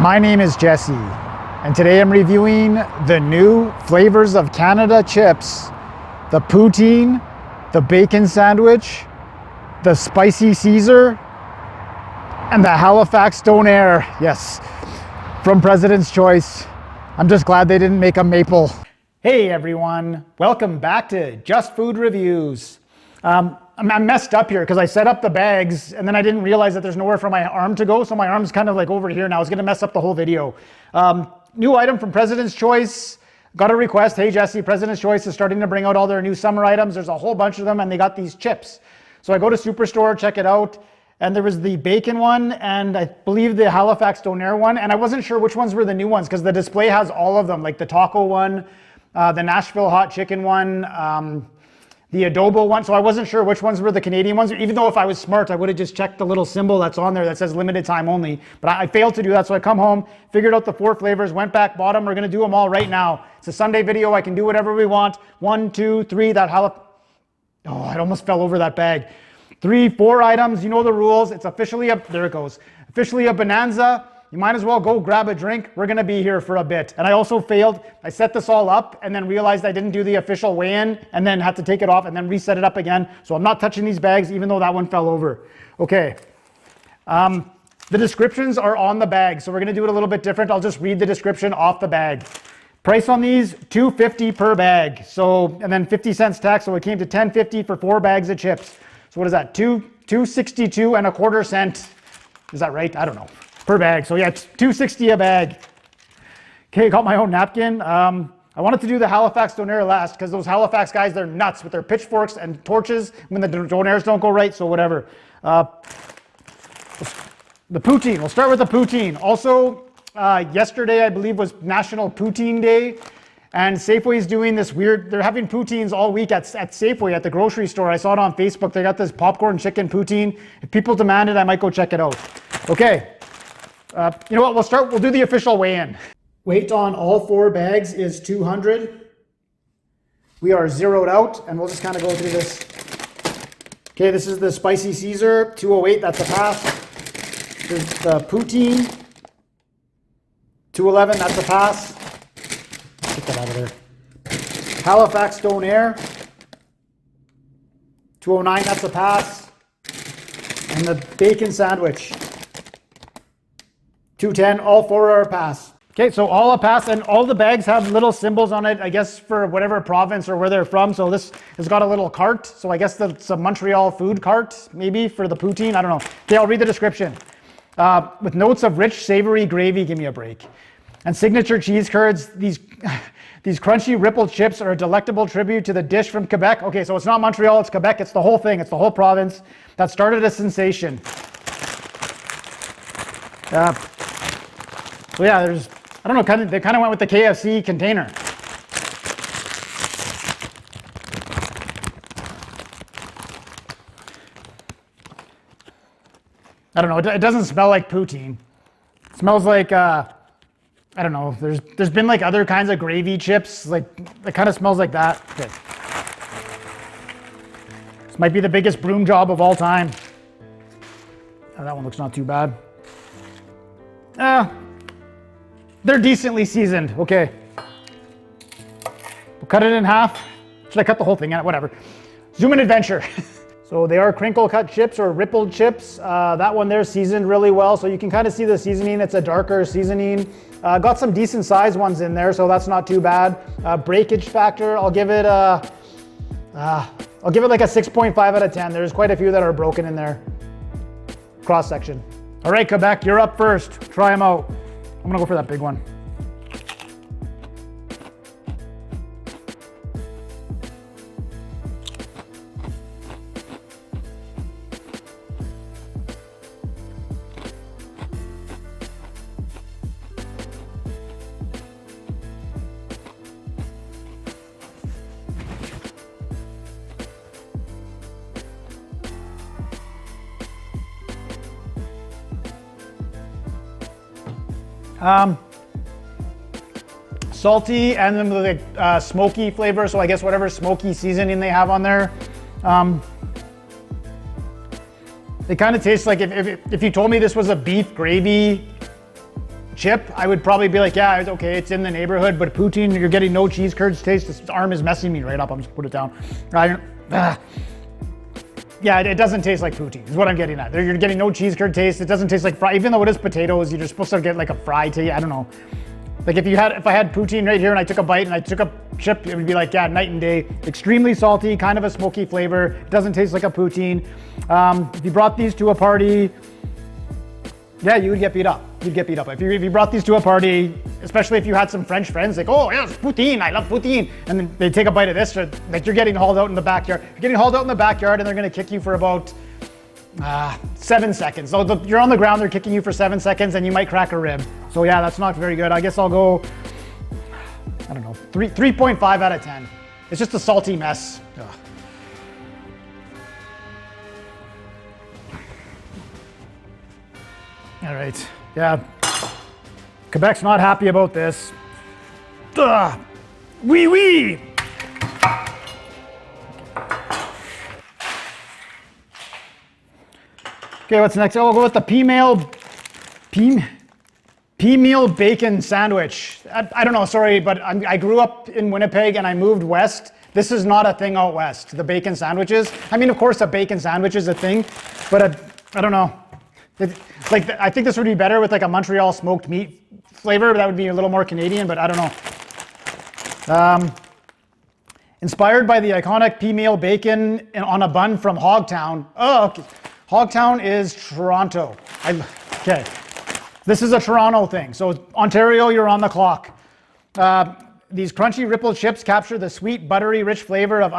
My name is Jesse, and today I'm reviewing the new flavors of Canada chips, the Poutine, the bacon sandwich, the spicy Caesar, and the Halifax Donair. Yes, from President's Choice. I'm just glad they didn't make a maple. Hey everyone, welcome back to Just Food Reviews. I messed up here because I set up the bags and then I didn't realize that there's nowhere for my arm to go. So my arm's kind of like over here now. It's gonna mess up the whole video. New item from President's Choice. Got a request, hey Jesse, President's Choice is starting to bring out all their new summer items. There's a whole bunch of them and they got these chips. So I go to Superstore, check it out. And there was the bacon one and I believe the Halifax Donair one. And I wasn't sure which ones were the new ones because the display has all of them, like the taco one, the Nashville hot chicken one, the adobo one. So I wasn't sure which ones were the Canadian ones, even though if I was smart, I would have just checked the little symbol that's on there that says limited time only. But I failed to do that. So I come home, figured out the 4 flavors, went back, bought them. We're going to do them all right now. It's a Sunday video. I can do whatever we want. 1, 2, 3, that oh, I almost fell over that bag. 3, 4 items. You know the rules. It's officially there it goes. Officially a bonanza. You might as well go grab a drink. We're gonna be here for a bit. And I also failed. I set this all up and then realized I didn't do the official weigh-in and then had to take it off and then reset it up again. So I'm not touching these bags even though that one fell over. Okay. The descriptions are on the bag. So we're gonna do it a little bit different. I'll just read the description off the bag. Price on these, $2.50 per bag. So, and then 50 cents tax. So it came to $10.50 for 4 bags of chips. So what is that? $2.62 and a quarter cent. Is that right? I don't know. Per bag. So yeah, it's $2.60 a bag. Okay, got my own napkin. I wanted to do the Halifax Donair last because those Halifax guys, they're nuts with their pitchforks and torches when the Donairs don't go right, so whatever. The Poutine, we'll start with the Poutine. Also, yesterday I believe was National Poutine Day, and Safeway is doing this weird, they're having poutines all week at Safeway at the grocery store. I saw it on Facebook. They got this popcorn chicken poutine. If people demand it, I might go check it out. Okay. You know what, we'll do the official weigh-in. Weight on all 4 bags is 200. We are zeroed out and we'll just kind of go through this. Okay, this is the spicy Caesar, 208, that's a pass. There's the Poutine, 211, that's a pass. Get that out of there. Halifax Donair, 209, that's a pass. And the bacon sandwich, 210, all 4 are a pass. Okay, so all a pass, and all the bags have little symbols on it, I guess for whatever province or where they're from. So this has got a little cart. So I guess that's a Montreal food cart, maybe for the poutine, I don't know. Okay, I'll read the description. With notes of rich, savory gravy, give me a break. And signature cheese curds, these crunchy rippled chips are a delectable tribute to the dish from Quebec. Okay, so it's not Montreal, it's Quebec, it's the whole thing, it's the whole province that started a sensation. So yeah, I don't know, they kind of went with the KFC container. I don't know, it doesn't smell like poutine. It smells like, I don't know, there's been like other kinds of gravy chips, like it kind of smells like that. Okay. This might be the biggest broom job of all time. Oh, that one looks not too bad. They're decently seasoned. Okay. We'll cut it in half. Should I cut the whole thing out? Whatever. Zoom in adventure. So they are crinkle cut chips or rippled chips. That one there seasoned really well. So you can kind of see the seasoning. It's a darker seasoning. Got some decent sized ones in there, so that's not too bad. Breakage factor, I'll give it like a 6.5 out of 10. There's quite a few that are broken in there. Cross section. All right, Quebec, you're up first. Try them out. I'm gonna go for that big one. Salty and then the smoky flavor. So I guess whatever smoky seasoning they have on there. They kind of taste like if you told me this was a beef gravy chip, I would probably be like, yeah, it's okay, it's in the neighborhood, but poutine, you're getting no cheese curds taste. This arm is messing me right up. I'm just put it down. Yeah, it doesn't taste like poutine, is what I'm getting at. You're getting no cheese curd taste. It doesn't taste like fry, even though it is potatoes, you're supposed to get like a fry taste. I don't know. Like if I had poutine right here and I took a bite and I took a chip, it would be like, yeah, night and day. Extremely salty, kind of a smoky flavor. Doesn't taste like a poutine. If you brought these to a party, yeah, you would get beat up. You'd get beat up. If you brought these to a party, especially if you had some French friends, like, oh, yes, poutine, I love poutine. And then they take a bite of this, or like you're getting hauled out in the backyard. You're getting hauled out in the backyard and they're gonna kick you for about 7 seconds. So you're on the ground, they're kicking you for 7 seconds and you might crack a rib. So yeah, that's not very good. I guess I'll go, I don't know, 3.5 out of 10. It's just a salty mess. Ugh. All right, yeah. Quebec's not happy about this. Ugh. Wee wee. Okay, what's next? Oh, we'll go with the Peameal bacon sandwich. I don't know, sorry, but I grew up in Winnipeg and I moved west. This is not a thing out west, the bacon sandwiches. I mean, of course, a bacon sandwich is a thing, but I don't know. I think this would be better with like a Montreal smoked meat flavor. That would be a little more Canadian, but I don't know. Inspired by the iconic Peameal bacon on a bun from Hogtown. Oh, okay. Hogtown is Toronto. Okay. This is a Toronto thing. So Ontario, you're on the clock. These crunchy rippled chips capture the sweet, buttery, rich flavor of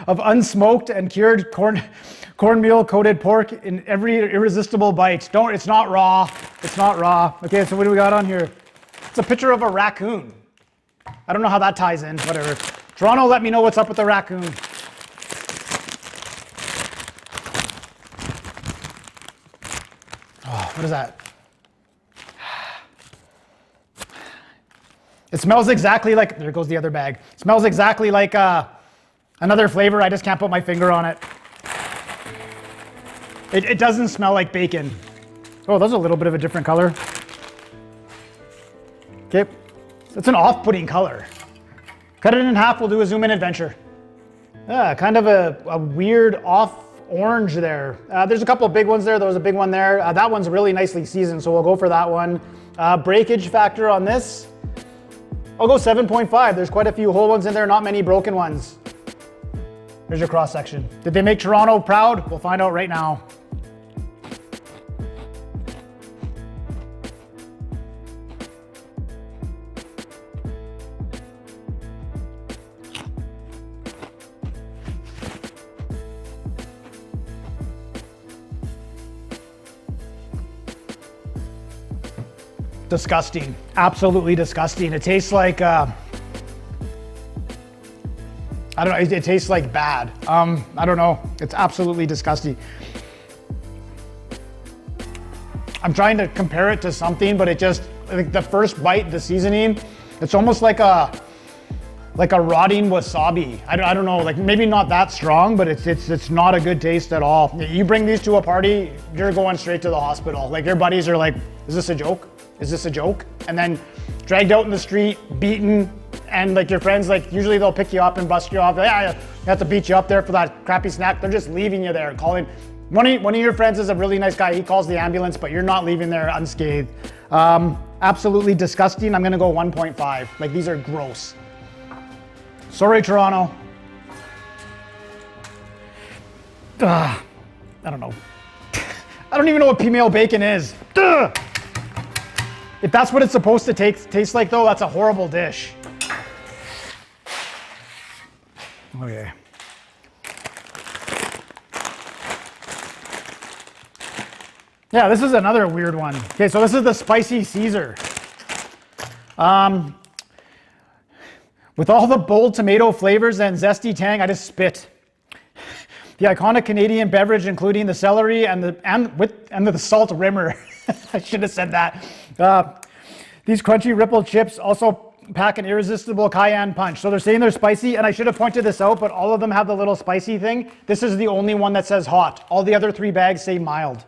of unsmoked and cured cornmeal coated pork in every irresistible bite. It's not raw. It's not raw. Okay, so what do we got on here? It's a picture of a raccoon. I don't know how that ties in, whatever. Toronto, let me know what's up with the raccoon. Oh, what is that? It smells exactly like, there goes the other bag. It smells exactly like another flavor. I just can't put my finger on it. It doesn't smell like bacon. Oh, that's a little bit of a different color. Okay, it's an off-putting color. Cut it in half, we'll do a zoom in adventure. Kind of a weird off orange there. There's a couple of big ones there. There was a big one there. That one's really nicely seasoned, so we'll go for that one. Breakage factor on this, I'll go 7.5. There's quite a few whole ones in there, not many broken ones. There's your cross section. Did they make Toronto proud? We'll find out right now. Disgusting, absolutely disgusting. It tastes like, I don't know, it tastes like bad. I don't know, it's absolutely disgusting. I'm trying to compare it to something, but it just, I think the first bite, the seasoning, it's almost like a rotting wasabi. I don't know, like maybe not that strong, but it's not a good taste at all. You bring these to a party, you're going straight to the hospital. Like your buddies are like, is this a joke? Is this a joke? And then dragged out in the street, beaten, and like your friends, like usually they'll pick you up and bust you off. Yeah, they have to beat you up there for that crappy snack. They're just leaving you there, calling. One of your friends is a really nice guy. He calls the ambulance, but you're not leaving there unscathed. Absolutely disgusting. I'm gonna go 1.5. Like these are gross. Sorry, Toronto. I don't know. I don't even know what Peameal bacon is. If that's what it's supposed to taste like though, that's a horrible dish. Okay. Yeah, this is another weird one. Okay, so this is the spicy Caesar. With all the bold tomato flavors and zesty tang, I just spit. The iconic Canadian beverage, including the celery and the salt rimmer. I should have said that. These crunchy rippled chips also pack an irresistible cayenne punch. So they're saying they're spicy, and I should have pointed this out, but all of them have the little spicy thing. This is the only one that says hot. All the other 3 bags say mild.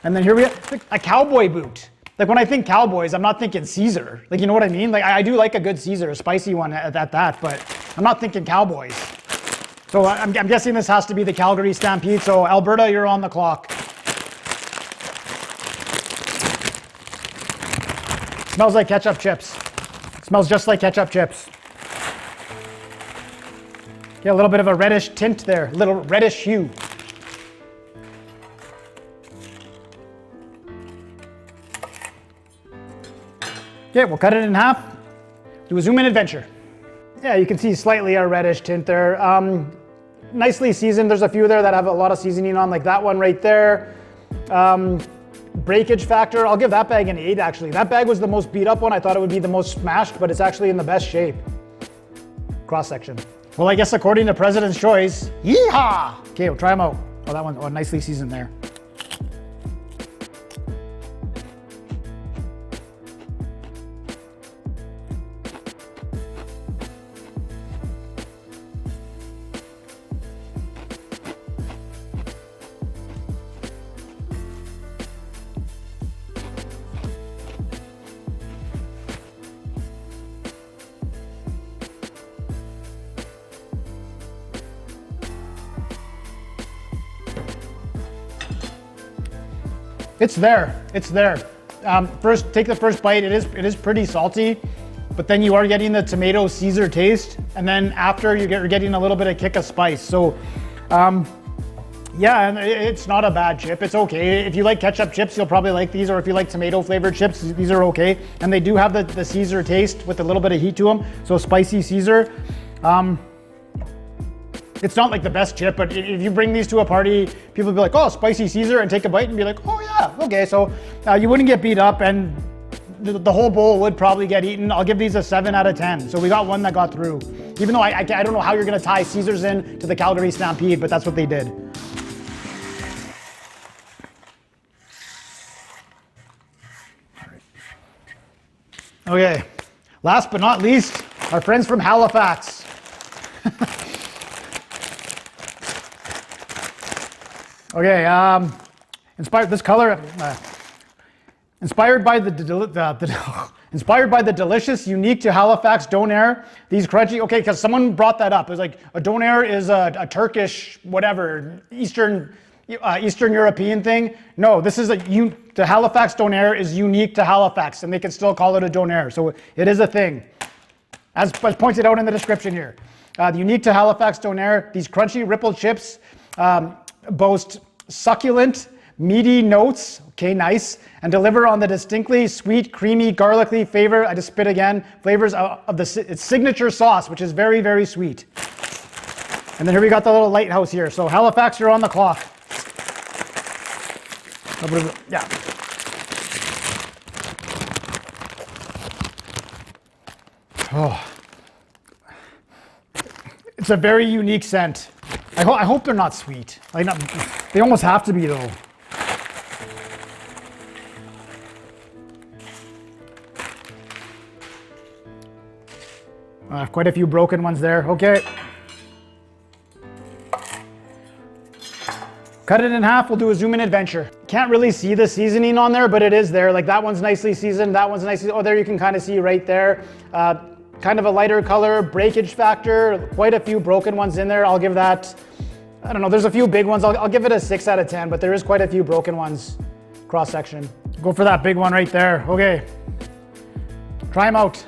And then here we have like a cowboy boot. Like when I think cowboys, I'm not thinking Caesar. Like, you know what I mean? Like I do like a good Caesar, a spicy one at that, but I'm not thinking cowboys. So I'm guessing this has to be the Calgary Stampede. So Alberta, you're on the clock. Smells like ketchup chips. Smells just like ketchup chips. Yeah, a little bit of a reddish tint there, a little reddish hue. Okay, we'll cut it in half. Do a zoom in adventure. Yeah, you can see slightly a reddish tint there. Nicely seasoned. There's a few there that have a lot of seasoning on, like that one right there. Breakage factor, I'll give that bag an 8 actually. That bag was the most beat up one. I thought it would be the most smashed, but it's actually in the best shape. Cross section. Well, I guess according to President's Choice, yeehaw! Okay, we'll try them out. Oh, that one, nicely seasoned there. It's there, it's there. First, take the first bite. It is pretty salty, but then you are getting the tomato Caesar taste, and then after you're getting a little bit of kick of spice. So, yeah, and it's not a bad chip. It's okay. If you like ketchup chips, you'll probably like these, or if you like tomato flavored chips, these are okay. And they do have the Caesar taste with a little bit of heat to them. So spicy Caesar. It's not like the best chip, but if you bring these to a party, people will be like, oh, spicy Caesar, and take a bite and be like, oh yeah, okay. So you wouldn't get beat up, and the whole bowl would probably get eaten. I'll give these a 7 out of 10. So we got one that got through. Even though I don't know how you're gonna tie Caesars in to the Calgary Stampede, but that's what they did. Okay, last but not least, our friends from Halifax. Okay, inspired this color, inspired by the delicious, unique to Halifax Donair. These crunchy. Okay, because someone brought that up. It was like a Donair is a Turkish, whatever, Eastern European thing. No, this is the Halifax Donair is unique to Halifax, and they can still call it a Donair. So it is a thing, as pointed out in the description here. The unique to Halifax Donair. These crunchy rippled chips. Boast succulent, meaty notes, okay, nice, and deliver on the distinctly sweet, creamy, garlicky flavor. I just spit again. Flavors of its signature sauce, which is very, very sweet. And then here we got the little lighthouse here. So Halifax, you're on the clock. Yeah. Oh. It's a very unique scent. I hope they're not sweet. Like they almost have to be though. Quite a few broken ones there. Okay. Cut it in half. We'll do a zoom in adventure. Can't really see the seasoning on there, but it is there. Like that one's nicely seasoned. That one's nicely. Oh, there you can kind of see right there. Kind of a lighter color, breakage factor, quite a few broken ones in there. I'll give that, I don't know, there's a few big ones. I'll give it a 6 out of 10, but there is quite a few broken ones cross section. Go for that big one right there. Okay, try them out.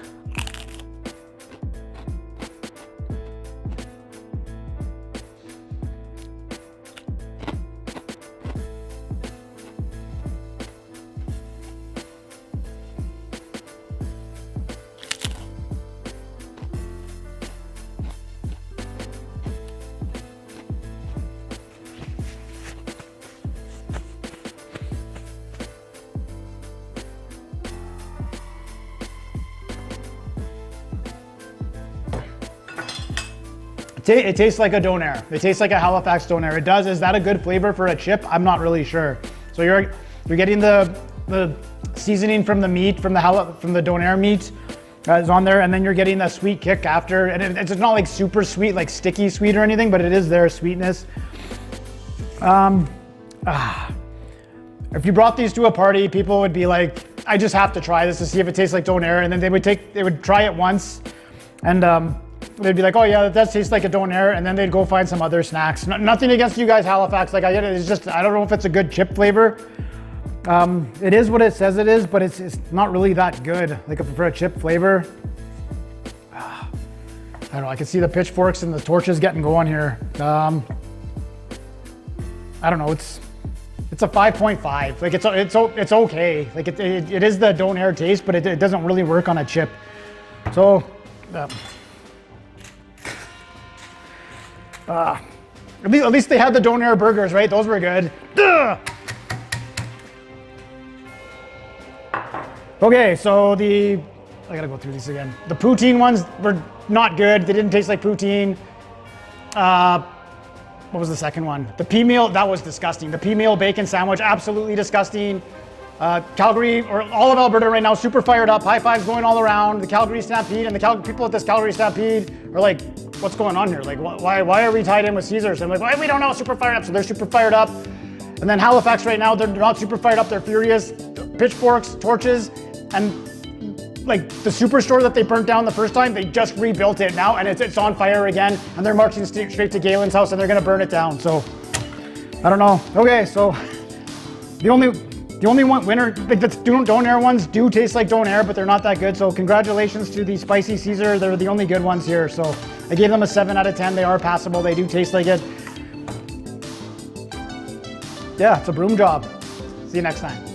It tastes like a Donair. It tastes like a Halifax Donair. It does. Is that a good flavor for a chip? I'm not really sure. So you're getting the seasoning from the meat, from the Donair meat is on there, and then you're getting the sweet kick after. And it's not like super sweet, like sticky sweet or anything, but it is there, sweetness. If you brought these to a party, people would be like, I just have to try this to see if it tastes like Donair. And then they would try it once and they'd be like, oh yeah, that does taste like a Donair. And then they'd go find some other snacks. Nothing against you guys, Halifax. Like I get it. It's just, I don't know if it's a good chip flavor. It is what it says it is, but it's not really that good. Like for a chip flavor. I don't know, I can see the pitchforks and the torches getting going here. I don't know, it's a 5.5. Like it's okay. Like it is the Donair taste, but it doesn't really work on a chip. So, at least they had the Donair burgers, right? Those were good. Ugh. Okay, so I gotta go through these again. The Poutine ones were not good. They didn't taste like Poutine. What was the second one? The Peameal, that was disgusting. The Peameal bacon sandwich, absolutely disgusting. Calgary, or all of Alberta right now, super fired up. High fives going all around. The Calgary Stampede, and the people at this Calgary Stampede are like, what's going on here? Like, why are we tied in with Caesars? I'm like, why we don't know, super fired up. So they're super fired up. And then Halifax right now, they're not super fired up. They're furious. Pitchforks, torches, and like the superstore that they burnt down the first time, they just rebuilt it now, and it's on fire again, and they're marching straight to Galen's house, and they're gonna burn it down. So I don't know. Okay, so the only one winner, like the Donair ones do taste like Donair, but they're not that good. So congratulations to the Spicy Caesar. They're the only good ones here. So I gave them a 7 out of 10. They are passable. They do taste like it. Yeah, it's a broom job. See you next time.